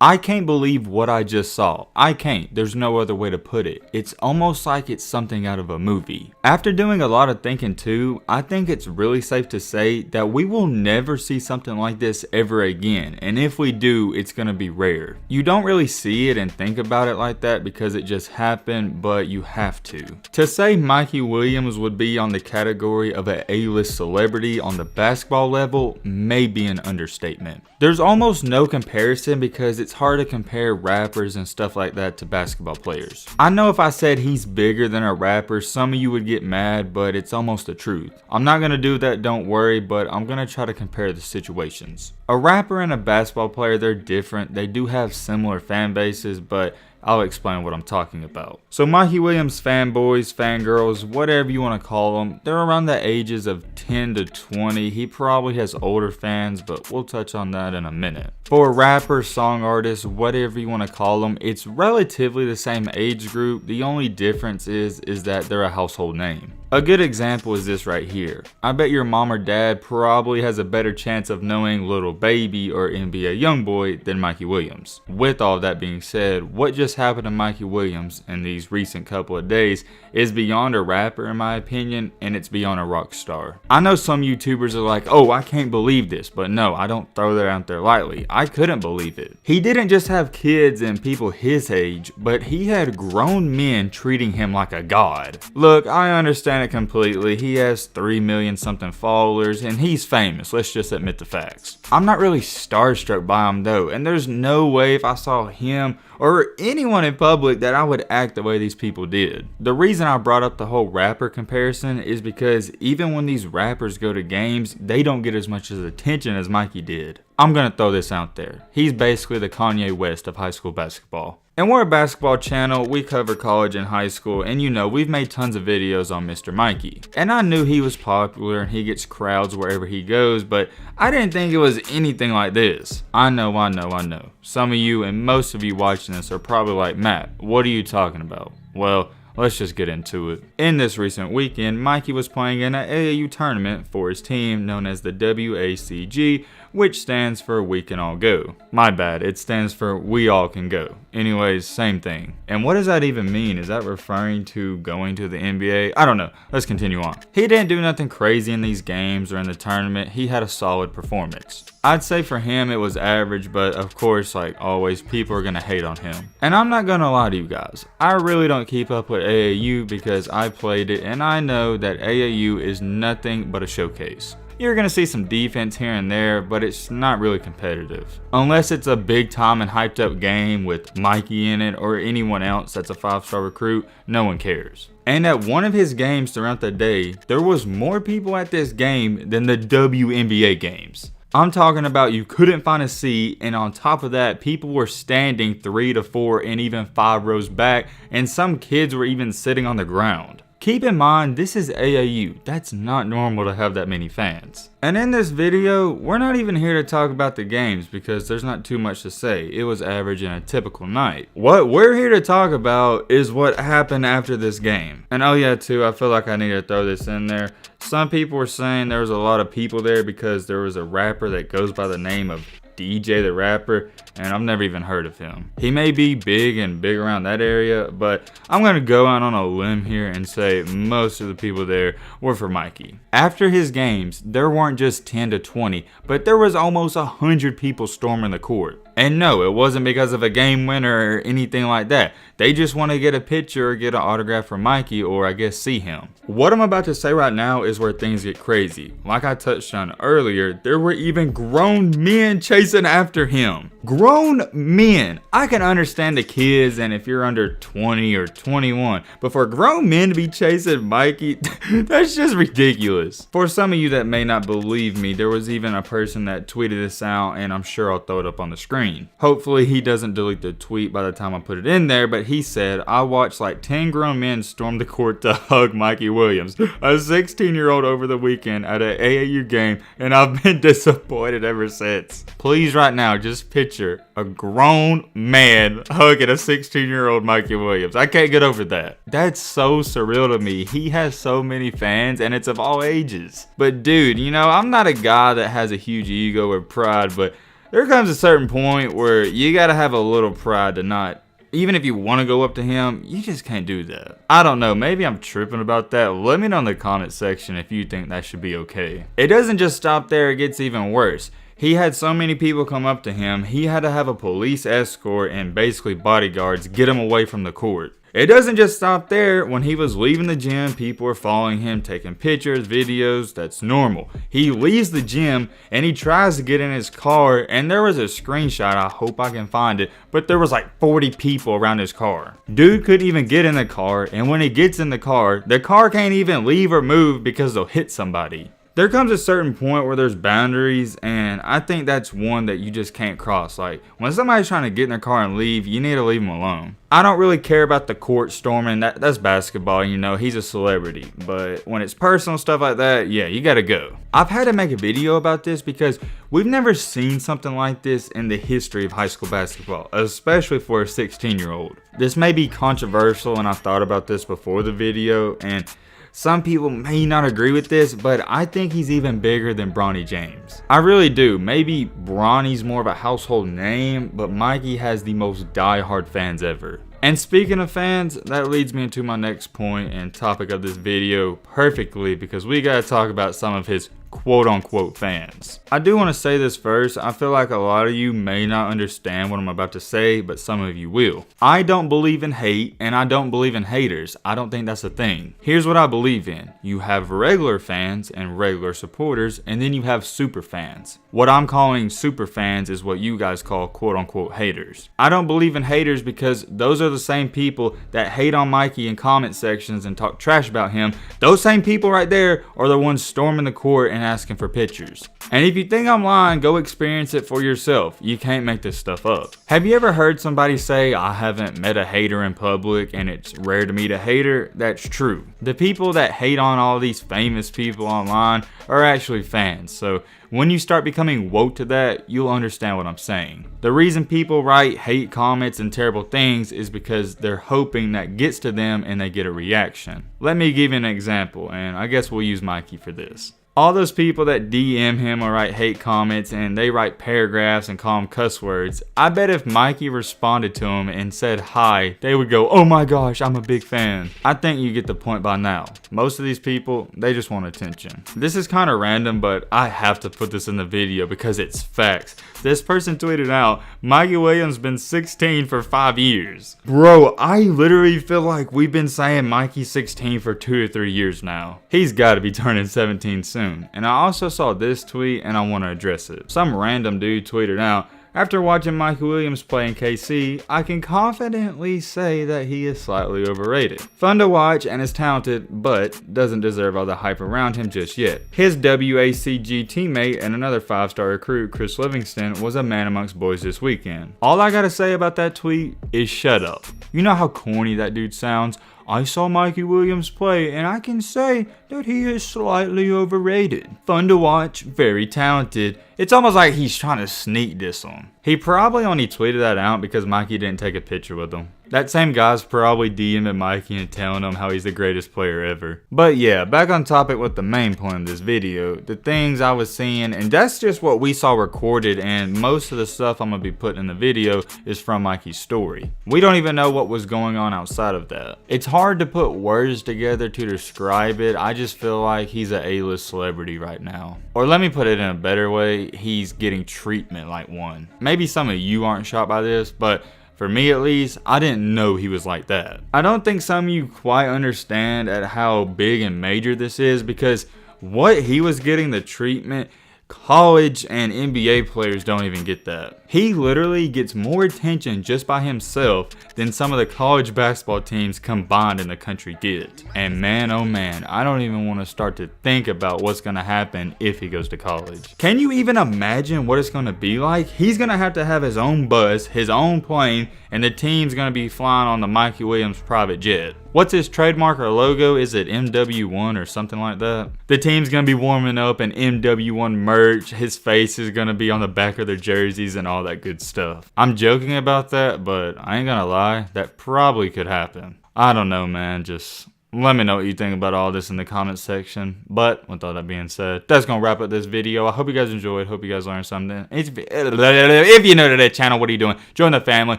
I can't believe what I just saw. I can't. There's no other way to put it. It's almost like it's something out of a movie. After doing a lot of thinking too, I think it's really safe to say that we will never see something like this ever again. And if we do, it's gonna be rare. You don't really see it and think about it like that because it just happened, but you have to. To say Mikey Williams would be on the category of an A-list celebrity on the basketball level may be an understatement. There's almost no comparison because it's hard to compare rappers and stuff like that to basketball players. I know if I said he's bigger than a rapper, some of you would get mad, but it's almost the truth. I'm not gonna do that, don't worry, but I'm gonna try to compare the situations. A rapper and a basketball player, they're different. They do have similar fan bases, but I'll explain what I'm talking about. So Mikey Williams fanboys, fangirls, whatever you want to call them, they're around the ages of 10 to 20. He probably has older fans, but we'll touch on that in a minute. For a rapper, song artist, whatever you want to call them, it's relatively the same age group. The only difference is that they're a household name. A good example is this right here. I bet your mom or dad probably has a better chance of knowing Lil Baby or NBA Youngboy than Mikey Williams. With all that being said, what just happened to Mikey Williams in these recent couple of days is beyond a rapper in my opinion, and it's beyond a rock star. I know some YouTubers are like, oh, I can't believe this, but no, I don't throw that out there lightly. I couldn't believe it. He didn't just have kids and people his age, but he had grown men treating him like a god. Look, I understand it completely. He has 3 million something followers and he's famous. Let's just admit the facts. I'm not really starstruck by him though, and there's no way if I saw him or anyone in public that I would act the way these people did. The reason I brought up the whole rapper comparison is because even when these rappers go to games, they don't get as much attention as Mikey did. I'm gonna throw this out there. He's basically the Kanye West of high school basketball. And we're a basketball channel, we cover college and high school, and you know, we've made tons of videos on Mr. Mikey. And I knew he was popular and he gets crowds wherever he goes, but I didn't think it was anything like this. I know. Some of you and most of you watching this are probably like, Matt, what are you talking about? Well, let's just get into it. In this recent weekend, Mikey was playing in an AAU tournament for his team known as the WACG, which stands for We Can All Go. My bad, it stands for We All Can Go. Anyways, same thing. And what does that even mean? Is that referring to going to the NBA? I don't know. Let's continue on. He didn't do nothing crazy in these games or in the tournament. He had a solid performance. I'd say for him it was average, but of course, like always, people are gonna hate on him. And I'm not gonna lie to you guys, I really don't keep up with AAU because I played it and I know that AAU is nothing but a showcase. You're gonna see some defense here and there, but it's not really competitive. Unless it's a big time and hyped up game with Mikey in it or anyone else that's a 5-star recruit, no one cares. And at one of his games throughout the day, there was more people at this game than the WNBA games. I'm talking about you couldn't find a seat, and on top of that, people were standing 3 to 4 and even 5 rows back, and some kids were even sitting on the ground. Keep in mind, this is AAU. That's not normal to have that many fans. And in this video, we're not even here to talk about the games because there's not too much to say. It was average in a typical night. What we're here to talk about is what happened after this game. And oh yeah, too, I feel like I need to throw this in there. Some people were saying there was a lot of people there because there was a rapper that goes by the name of DJ the Rapper, and I've never even heard of him. He may be big around that area, but I'm gonna go out on a limb here and say most of the people there were for Mikey. After his games, there weren't just 10 to 20, but there was almost 100 people storming the court. And no, it wasn't because of a game winner or anything like that. They just want to get a picture or get an autograph from Mikey, or I guess see him. What I'm about to say right now is where things get crazy. Like I touched on earlier, there were even grown men chasing after him. Grown men. I can understand the kids and if you're under 20 or 21, but for grown men to be chasing Mikey, that's just ridiculous. For some of you that may not believe me, there was even a person that tweeted this out, and I'm sure I'll throw it up on the screen. Hopefully he doesn't delete the tweet by the time I put it in there, but he said, I watched like 10 grown men storm the court to hug Mikey Williams, a 16-year-old over the weekend at an AAU game, and I've been disappointed ever since. Please right now, just picture a grown man hugging a 16-year-old Mikey Williams. I can't get over that. That's so surreal to me. He has so many fans and it's of all ages. But dude, you know, I'm not a guy that has a huge ego or pride, but There comes a certain point where you gotta have a little pride to not, even if you want to go up to him, you just can't do that. I don't know, maybe I'm tripping about that. Let me know in the comment section if you think that should be okay. It doesn't just stop there, it gets even worse. He had so many people come up to him, he had to have a police escort and basically bodyguards get him away from the court. It doesn't just stop there. When he was leaving the gym, people were following him, taking pictures, videos. That's normal. He leaves the gym and he tries to get in his car, and there was a screenshot, I hope I can find it, but there was like 40 people around his car. Dude couldn't even get in the car, and when he gets in the car can't even leave or move because they'll hit somebody. There comes a certain point where there's boundaries, and I think that's one that you just can't cross. Like, when somebody's trying to get in their car and leave, you need to leave them alone. I don't really care about the court storming, that's basketball, you know, he's a celebrity. But when it's personal stuff like that, yeah, you gotta go. I've had to make a video about this because we've never seen something like this in the history of high school basketball, especially for a 16-year-old. This may be controversial, and I thought about this before the video, and some people may not agree with this, but I think he's even bigger than Bronny James. I really do. Maybe Bronny's more of a household name, but Mikey has the most die-hard fans ever. And speaking of fans, that leads me into my next point and topic of this video perfectly, because we gotta talk about some of his quote-unquote fans. I do want to say this first. I feel like a lot of you may not understand what I'm about to say, but some of you will. I don't believe in hate, and I don't believe in haters. I don't think that's a thing. Here's what I believe in. You have regular fans and regular supporters, and then you have super fans. What I'm calling super fans is what you guys call quote-unquote haters. I don't believe in haters because those are the same people that hate on Mikey in comment sections and talk trash about him. Those same people right there are the ones storming the court and asking for pictures. And if you think I'm lying, go experience it for yourself. You can't make this stuff up. Have you ever heard somebody say, I haven't met a hater in public and it's rare to meet a hater? That's true. The people that hate on all these famous people online are actually fans. So when you start becoming woke to that, you'll understand what I'm saying. The reason people write hate comments and terrible things is because they're hoping that gets to them and they get a reaction. Let me give you an example, and I guess we'll use Mikey for this. All those people that DM him or write hate comments and they write paragraphs and call him cuss words, I bet if Mikey responded to him and said hi, they would go, oh my gosh, I'm a big fan. I think you get the point by now. Most of these people, they just want attention. This is kind of random, but I have to put this in the video because it's facts. This person tweeted out, Mikey Williams been 16 for 5 years. Bro, I literally feel like we've been saying Mikey's 16 for 2 or 3 years now. He's got to be turning 17 soon. And I also saw this tweet and I want to address it. Some random dude tweeted out, after watching Mikey Williams play in KC, I can confidently say that he is slightly overrated. Fun to watch and is talented, but doesn't deserve all the hype around him just yet. His WACG teammate and another 5-star recruit, Chris Livingston, was a man amongst boys this weekend. All I gotta say about that tweet is shut up. You know how corny that dude sounds? I saw Mikey Williams play and I can say that he is slightly overrated. Fun to watch, very talented. It's almost like he's trying to sneak diss him. He probably only tweeted that out because Mikey didn't take a picture with him. That same guy's probably DMing Mikey and telling him how he's the greatest player ever. But yeah, back on topic with the main point of this video, the things I was seeing, and that's just what we saw recorded, and most of the stuff I'm gonna be putting in the video is from Mikey's story. We don't even know what was going on outside of that. It's hard to put words together to describe it. I just feel like he's an A-list celebrity right now. Or let me put it in a better way, he's getting treatment like one. Maybe some of you aren't shocked by this, but for me at least, I didn't know he was like that. I don't think some of you quite understand at how big and major this is, because what he was getting the treatment, college and NBA players don't even get that. He literally gets more attention just by himself than some of the college basketball teams combined in the country get. And man, oh man, I don't even want to start to think about what's going to happen if he goes to college. Can you even imagine what it's going to be like? He's going to have his own bus, his own plane, and the team's going to be flying on the Mikey Williams private jet. What's his trademark or logo? Is it MW1 or something like that? The team's going to be warming up in MW1 merch. His face is going to be on the back of their jerseys and all that good stuff. I'm joking about that, but I ain't gonna lie, that probably could happen. I don't know, man, just Let me know what you think about all this in the comments section. But with all that being said, that's going to wrap up this video. I hope you guys enjoyed. Hope you guys learned something. If you're new to that channel, what are you doing? Join the family.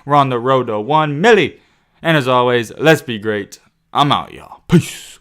We're on the road to 1 milli. And as always, let's be great. I'm out, y'all. Peace.